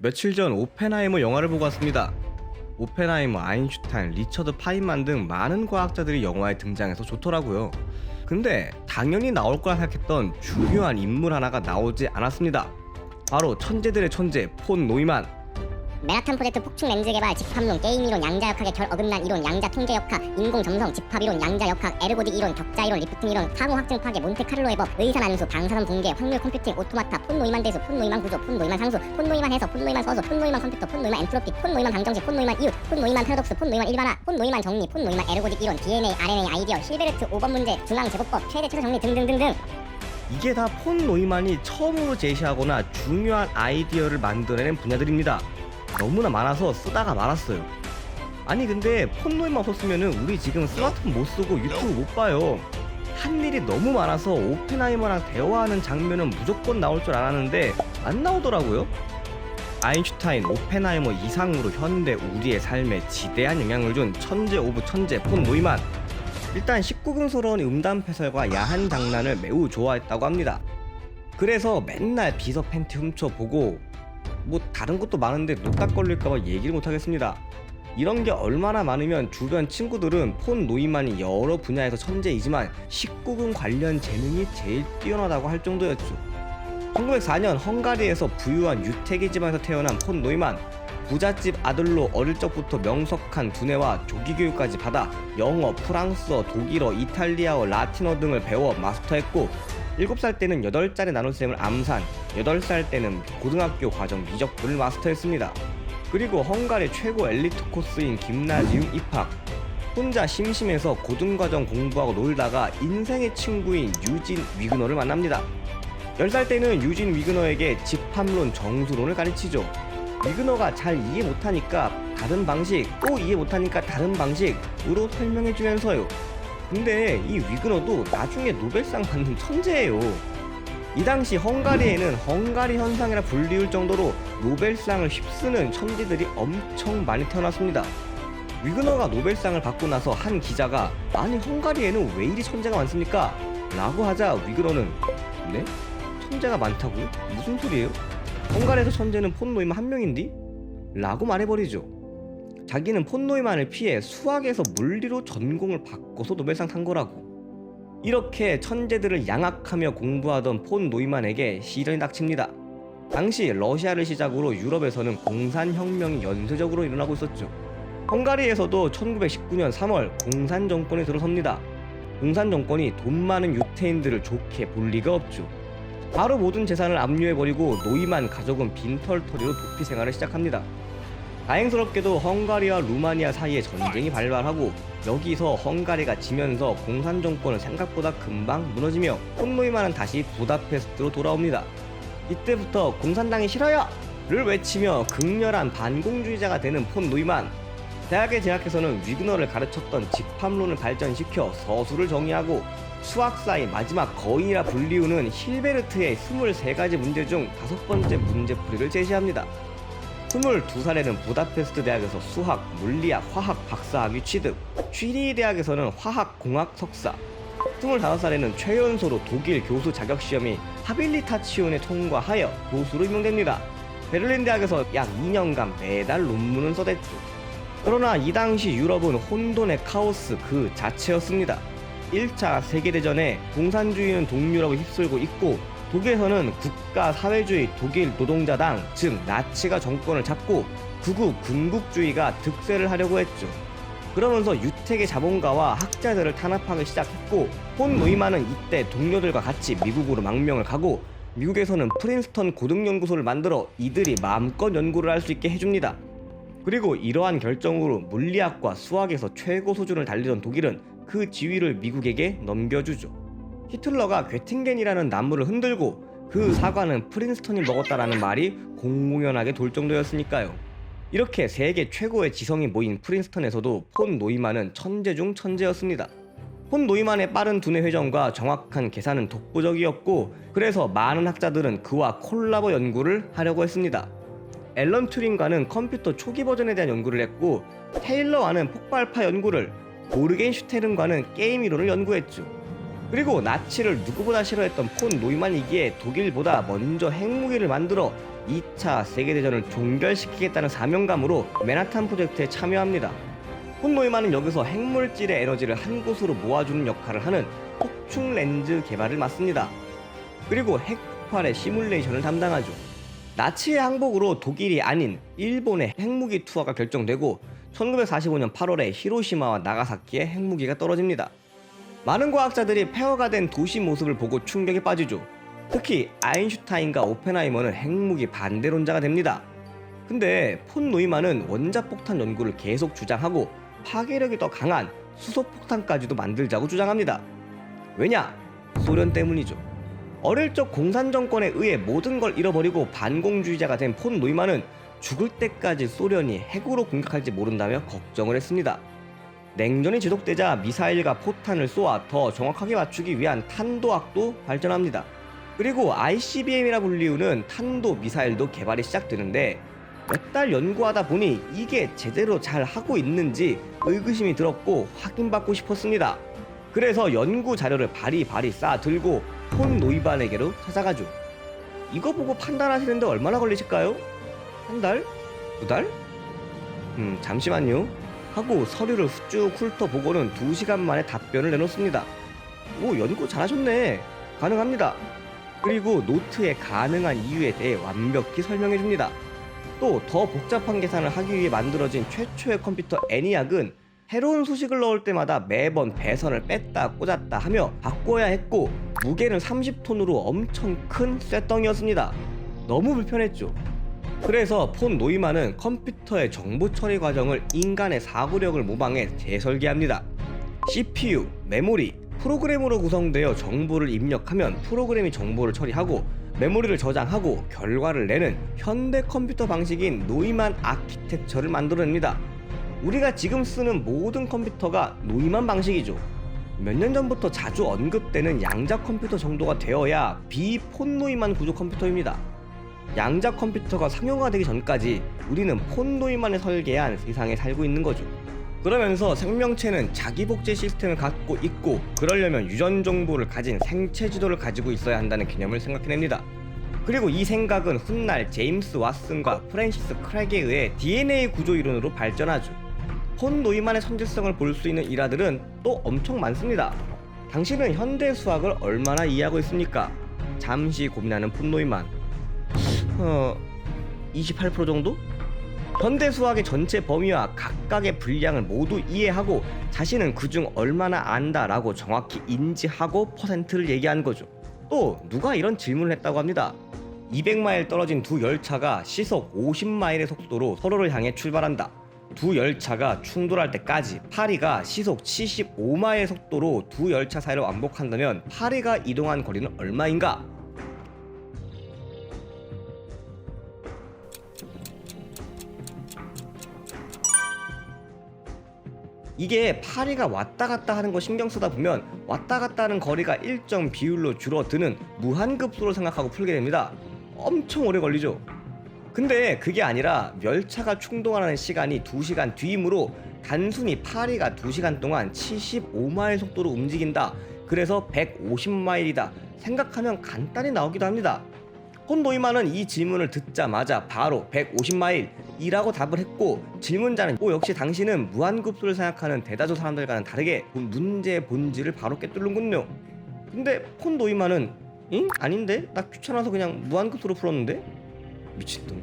며칠 전 오펜하이머 영화를 보고 왔습니다. 오펜하이머, 아인슈타인, 리처드 파인만 등 많은 과학자들이 영화에 등장해서 좋더라고요. 근데 당연히 나올 거라 생각했던 중요한 인물 하나가 나오지 않았습니다. 바로 천재들의 천재 폰 노이만. 맨하탄 프로젝트 폭축 렌즈 개발, 집합론, 게임 이론, 양자역학의 결 어긋난 이론, 양자 통제 역학, 인공 점성, 집합 이론, 양자 역학, 에르고딕 이론, 격자 이론, 리프팅 이론, 상호 확증 파괴, 몬테카를로 해법, 의사 난수, 방사선 붕괴, 확률 컴퓨팅, 오토마타, 폰 노이만 대수, 폰 노이만 구조, 폰 노이만 상수, 폰 노이만 해석, 폰 노이만 서술, 폰 노이만 컴퓨터, 폰 노이만 엔트로피, 폰 노이만 방정식, 폰 노이만 이웃, 폰 노이만 패러독스, 폰 노이만 일반화, 폰 노이만 정리, 폰 노이만 에르고딕 이론, DNA, RNA 아이디어, 실베르트 5번 문제, 중앙 제곱법, 최대 최소 정리 등등등등. 이게 다 폰 노이만이 처음으로 제시하거나 중요한 아이디어를 만들어낸 분야들입니다. 너무나 많아서 쓰다가 말았어요. 아니 근데 폰 노이만 없었으면 우리 지금 스마트폰 못 쓰고 유튜브 못 봐요. 한 일이 너무 많아서 오펜하이머랑 대화하는 장면은 무조건 나올 줄 알았는데 안 나오더라고요. 아인슈타인, 오펜하이머 이상으로 현대 우리의 삶에 지대한 영향을 준 천재 오브 천재 폰 노이만. 일단 19금스러운 음담패설과 야한 장난을 매우 좋아했다고 합니다. 그래서 맨날 비서 팬티 훔쳐보고 뭐 다른 것도 많은데 노딱 걸릴까봐 얘기를 못하겠습니다. 이런 게 얼마나 많으면 주변 친구들은 폰 노이만이 여러 분야에서 천재이지만 19금 관련 재능이 제일 뛰어나다고 할 정도였죠. 1904년 헝가리에서 부유한 유태계 집안에서 태어난 폰 노이만. 부잣집 아들로 어릴 적부터 명석한 두뇌와 조기교육까지 받아 영어, 프랑스어, 독일어, 이탈리아어, 라틴어 등을 배워 마스터했고 7살 때는 8자리 나눗셈을 암산, 8살 때는 고등학교 과정 미적분을 마스터했습니다. 그리고 헝가리 최고 엘리트 코스인 김나지움 입학. 혼자 심심해서 고등과정 공부하고 놀다가 인생의 친구인 유진 위그너를 만납니다. 10살 때는 유진 위그너에게 집합론 정수론을 가르치죠. 위그너가 잘 이해 못하니까 다른 방식, 또 이해 못하니까 다른 방식으로 설명해주면서요. 근데 이 위그너도 나중에 노벨상 받는 천재예요. 이 당시 헝가리에는 헝가리 현상이라 불리울 정도로 노벨상을 휩쓰는 천재들이 엄청 많이 태어났습니다. 위그너가 노벨상을 받고 나서 한 기자가 아니 헝가리에는 왜 이리 천재가 많습니까? 라고 하자 위그너는 네? 천재가 많다고요? 무슨 소리예요? 헝가리에서 천재는 폰 노이만 한 명인디? 라고 말해버리죠. 자기는 폰 노이만을 피해 수학에서 물리로 전공을 바꿔서 노벨상 탄 거라고. 이렇게 천재들을 양악하며 공부하던 폰 노이만에게 시련이 닥칩니다. 당시 러시아를 시작으로 유럽에서는 공산혁명이 연쇄적으로 일어나고 있었죠. 헝가리에서도 1919년 3월 공산정권이 들어섭니다. 공산정권이 돈 많은 유태인들을 좋게 볼 리가 없죠. 바로 모든 재산을 압류해버리고 노이만 가족은 빈털터리로 도피 생활을 시작합니다. 다행스럽게도 헝가리와 루마니아 사이에 전쟁이 발발하고 여기서 헝가리가 지면서 공산정권은 생각보다 금방 무너지며 폰 노이만은 다시 부다페스트로 돌아옵니다. 이때부터 공산당이 싫어요! 를 외치며 극렬한 반공주의자가 되는 폰 노이만. 대학에 재학해서는 위그너를 가르쳤던 집합론을 발전시켜 서술을 정의하고 수학사의 마지막 거인이라 불리우는 힐베르트의 23가지 문제 중 5번째 문제풀이를 제시합니다. 22살에는 부다페스트 대학에서 수학, 물리학, 화학 박사학위 취득, 취리히 대학에서는 화학공학 석사, 25살에는 최연소로 독일 교수 자격시험이 하빌리타치온에 통과하여 교수로 임명됩니다. 베를린 대학에서 약 2년간 매달 논문을 써댔죠. 그러나 이 당시 유럽은 혼돈의 카오스 그 자체였습니다. 1차 세계대전에 공산주의는 동유럽을 휩쓸고 있고 독일에서는 국가사회주의 독일 노동자당 즉 나치가 정권을 잡고 극우 군국주의가 득세를 하려고 했죠. 그러면서 유태계 자본가와 학자들을 탄압하기 시작했고 폰 노이만은 이때 동료들과 같이 미국으로 망명을 가고 미국에서는 프린스턴 고등연구소를 만들어 이들이 마음껏 연구를 할 수 있게 해줍니다. 그리고 이러한 결정으로 물리학과 수학에서 최고 수준을 달리던 독일은 그 지위를 미국에게 넘겨주죠. 히틀러가 괴팅겐이라는 나무를 흔들고 그 사과는 프린스턴이 먹었다라는 말이 공공연하게 돌 정도였으니까요. 이렇게 세계 최고의 지성이 모인 프린스턴에서도 폰 노이만은 천재 중 천재였습니다. 폰 노이만의 빠른 두뇌 회전과 정확한 계산은 독보적이었고 그래서 많은 학자들은 그와 콜라보 연구를 하려고 했습니다. 앨런 튜링과는 컴퓨터 초기 버전에 대한 연구를 했고 테일러와는 폭발파 연구를, 모르겐슈테른과는 게임 이론을 연구했죠. 그리고 나치를 누구보다 싫어했던 폰 노이만이기에 독일보다 먼저 핵무기를 만들어 2차 세계대전을 종결시키겠다는 사명감으로 맨하탄 프로젝트에 참여합니다. 폰 노이만은 여기서 핵물질의 에너지를 한 곳으로 모아주는 역할을 하는 폭충 렌즈 개발을 맡습니다. 그리고 핵폭발의 시뮬레이션을 담당하죠. 나치의 항복으로 독일이 아닌 일본의 핵무기 투하가 결정되고 1945년 8월에 히로시마와 나가사키에 핵무기가 떨어집니다. 많은 과학자들이 폐허가 된 도시 모습을 보고 충격에 빠지죠. 특히 아인슈타인과 오펜하이머는 핵무기 반대론자가 됩니다. 근데 폰 노이만은 원자폭탄 연구를 계속 주장하고 파괴력이 더 강한 수소폭탄까지도 만들자고 주장합니다. 왜냐? 소련 때문이죠. 어릴 적 공산 정권에 의해 모든 걸 잃어버리고 반공주의자가 된 폰 노이만은 죽을 때까지 소련이 핵으로 공격할지 모른다며 걱정을 했습니다. 냉전이 지속되자 미사일과 포탄을 쏘아 더 정확하게 맞추기 위한 탄도학도 발전합니다. 그리고 ICBM이라 불리우는 탄도 미사일도 개발이 시작되는데 몇 달 연구하다 보니 이게 제대로 잘 하고 있는지 의구심이 들었고 확인받고 싶었습니다. 그래서 연구 자료를 바리바리 쌓아 들고 폰 노이만에게로 찾아가죠. 이거 보고 판단하시는데 얼마나 걸리실까요? 한 달? 두 달? 잠시만요. 하고 서류를 쭉 훑어보고는 2시간 만에 답변을 내놓습니다. 오, 연구 잘하셨네. 가능합니다. 그리고 노트에 가능한 이유에 대해 완벽히 설명해줍니다. 또 더 복잡한 계산을 하기 위해 만들어진 최초의 컴퓨터 애니악은 새로운 수식을 넣을 때마다 매번 배선을 뺐다 꽂았다 하며 바꿔야 했고 무게는 30톤으로 엄청 큰 쇳덩이였습니다. 너무 불편했죠. 그래서 폰 노이만은 컴퓨터의 정보 처리 과정을 인간의 사고력을 모방해 재설계합니다. CPU, 메모리, 프로그램으로 구성되어 정보를 입력하면 프로그램이 정보를 처리하고 메모리를 저장하고 결과를 내는 현대 컴퓨터 방식인 노이만 아키텍처를 만들어냅니다. 우리가 지금 쓰는 모든 컴퓨터가 노이만 방식이죠. 몇 년 전부터 자주 언급되는 양자 컴퓨터 정도가 되어야 비폰 노이만 구조 컴퓨터입니다. 양자 컴퓨터가 상용화되기 전까지 우리는 폰 노이만을 설계한 세상에 살고 있는 거죠. 그러면서 생명체는 자기 복제 시스템을 갖고 있고 그러려면 유전 정보를 가진 생체 지도를 가지고 있어야 한다는 개념을 생각해냅니다. 그리고 이 생각은 훗날 제임스 왓슨과 프랜시스 크랙에 의해 DNA 구조 이론으로 발전하죠. 폰 노이만의 천재성을 볼 수 있는 일화들은 또 엄청 많습니다. 당신은 현대 수학을 얼마나 이해하고 있습니까? 잠시 고민하는 폰 노이만. 28% 정도? 현대 수학의 전체 범위와 각각의 분량을 모두 이해하고 자신은 그중 얼마나 안다라고 정확히 인지하고 퍼센트를 얘기한 거죠. 또 누가 이런 질문을 했다고 합니다. 200마일 떨어진 두 열차가 시속 50마일의 속도로 서로를 향해 출발한다. 두 열차가 충돌할 때까지 파리가 시속 75마일 속도로 두 열차 사이를 왕복한다면 파리가 이동한 거리는 얼마인가? 이게 파리가 왔다 갔다 하는 거 신경 쓰다 보면 왔다 갔다 하는 거리가 일정 비율로 줄어드는 무한급수로 생각하고 풀게 됩니다. 엄청 오래 걸리죠. 근데 그게 아니라 열차가 충돌하는 시간이 2시간 뒤이므로 단순히 파리가 2시간 동안 75마일 속도로 움직인다. 그래서 150마일이다. 생각하면 간단히 나오기도 합니다. 폰 노이만은 이 질문을 듣자마자 바로 150마일이라고 답을 했고 질문자는 역시 당신은 무한급수를 생각하는 대다수 사람들과는 다르게 문제의 본질을 바로 꿰뚫는군요. 근데 폰 노이만은 응? 아닌데? 나 귀찮아서 그냥 무한급수로 풀었는데? 미친놈.